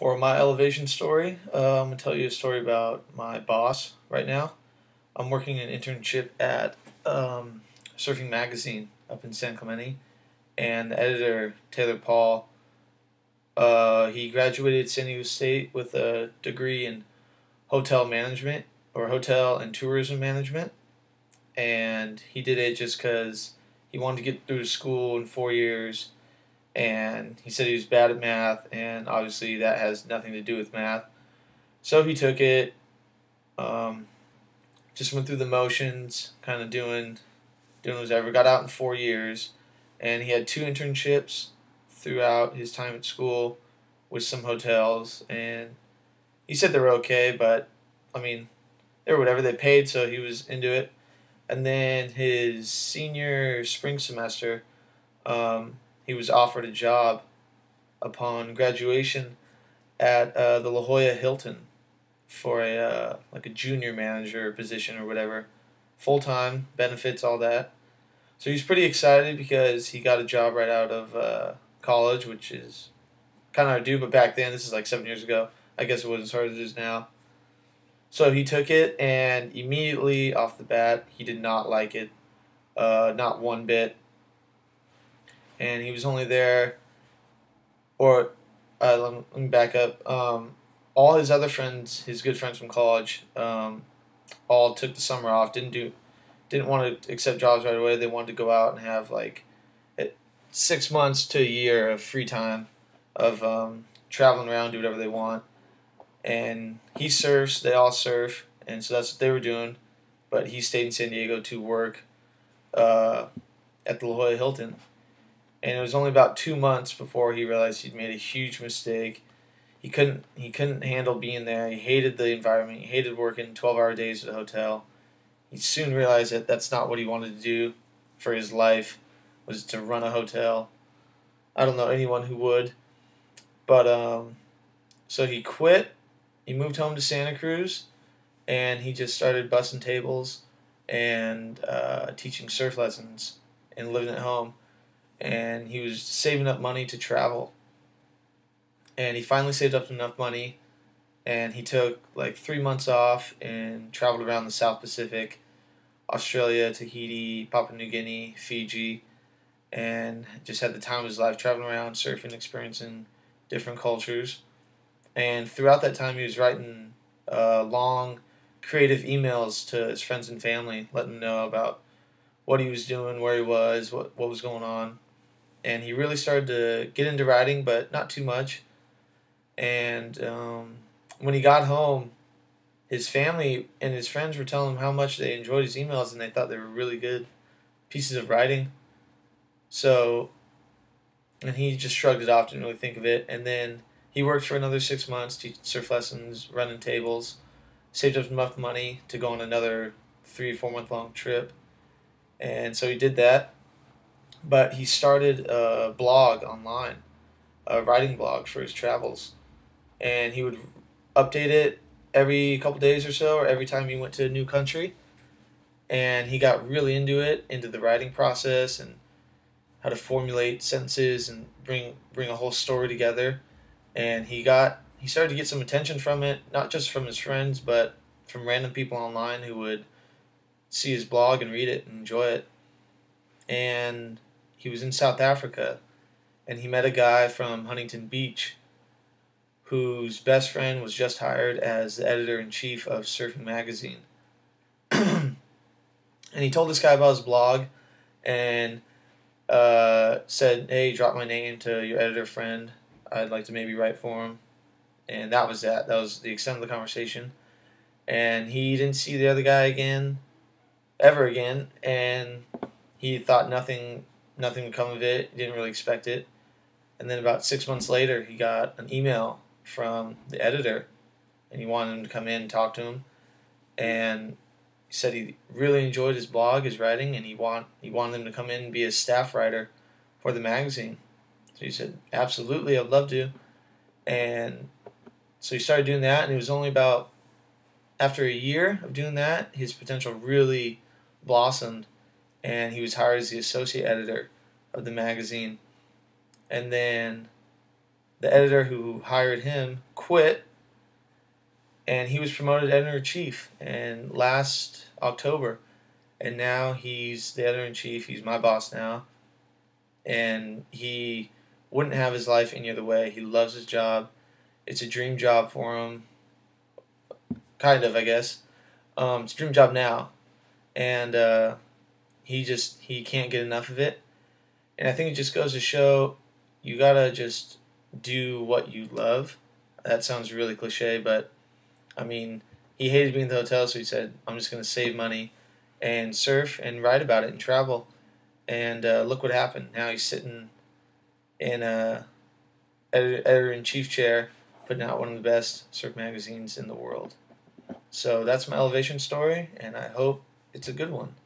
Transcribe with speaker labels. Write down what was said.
Speaker 1: For my elevation story, I'm going to tell you a story about my boss right now. I'm working an internship at Surfing Magazine up in San Clemente, and the editor, Taylor Paul, he graduated San Diego State with a degree in hotel management or hotel and tourism management, and he did it just because he wanted to get through school in 4 years, and he said he was bad at math, and obviously that has nothing to do with math. So he took it, um, just went through the motions, kind of doing whatever. Got out in 4 years, and he had two internships throughout his time at school with some hotels, and he said they were okay, but I mean, they were whatever. They paid, so he was into it. And then his senior spring semester, he was offered a job upon graduation at the La Jolla Hilton for a like a junior manager position or whatever, full time, benefits, all that. So he was pretty excited because he got a job right out of college, which is kind of hard to do. But back then, this is like 7 years ago. I guess it wasn't as hard as it is now. So he took it, and immediately off the bat, he did not like it, not one bit. And he was only there, or let me back up. All his other friends, his good friends from college, all took the summer off. Didn't want to accept jobs right away. They wanted to go out and have like 6 months to a year of free time, of traveling around, do whatever they want. And he surfs. They all surf, and so that's what they were doing. But he stayed in San Diego to work at the La Jolla Hilton. And it was only about 2 months before he realized he'd made a huge mistake. He couldn't handle being there. He hated the environment. He hated working 12-hour days at a hotel. He soon realized that that's not what he wanted to do for his life, was to run a hotel. I don't know anyone who would. But so he quit. He moved home to Santa Cruz, and he just started bussing tables and teaching surf lessons and living at home. And he was saving up money to travel. And he finally saved up enough money, and he took like 3 months off and traveled around the South Pacific, Australia, Tahiti, Papua New Guinea, Fiji, and just had the time of his life traveling around, surfing, experiencing different cultures. And throughout that time, he was writing long, creative emails to his friends and family, letting them know about what he was doing, where he was, what was going on. And he really started to get into writing, but not too much. And when he got home, his family and his friends were telling him how much they enjoyed his emails, and they thought they were really good pieces of writing. So, and he just shrugged it off, didn't really think of it. And then he worked for another 6 months, teaching surf lessons, running tables, saved up enough money to go on another 3 or 4 month long trip. And so he did that. But he started a blog online, a writing blog for his travels. And he would update it every couple days or so, or every time he went to a new country. And he got really into it, into the writing process and how to formulate sentences and bring a whole story together. And he started to get some attention from it, not just from his friends, but from random people online who would see his blog and read it and enjoy it. And he was in South Africa, and he met a guy from Huntington Beach whose best friend was just hired as the editor-in-chief of Surfing Magazine. And he told this guy about his blog and said, hey, drop my name to your editor friend. I'd like to maybe write for him. And that was that. That was the extent of the conversation. And he didn't see the other guy again, ever again, and he thought nothing would come of it. He didn't really expect it. And then about 6 months later, he got an email from the editor, and he wanted him to come in and talk to him. And he said he really enjoyed his blog, his writing, and he wanted him to come in and be a staff writer for the magazine. So he said, absolutely, I'd love to. And so he started doing that, and it was only about after a year of doing that, his potential really blossomed, and he was hired as the associate editor of the magazine. And then the editor who hired him quit, and he was promoted editor-in-chief in last October, and now he's the editor-in-chief. He's my boss now, and he wouldn't have his life any other way. He loves his job. It's a dream job for him, kind of, I guess. It's a dream job now, and he can't get enough of it. And I think it just goes to show you gotta just do what you love. That sounds really cliche, but I mean, he hated being in the hotel, so he said, I'm just going to save money and surf and write about it and travel. And look what happened. Now he's sitting in a editor-in-chief chair, putting out one of the best surf magazines in the world. So that's my elevation story, and I hope it's a good one.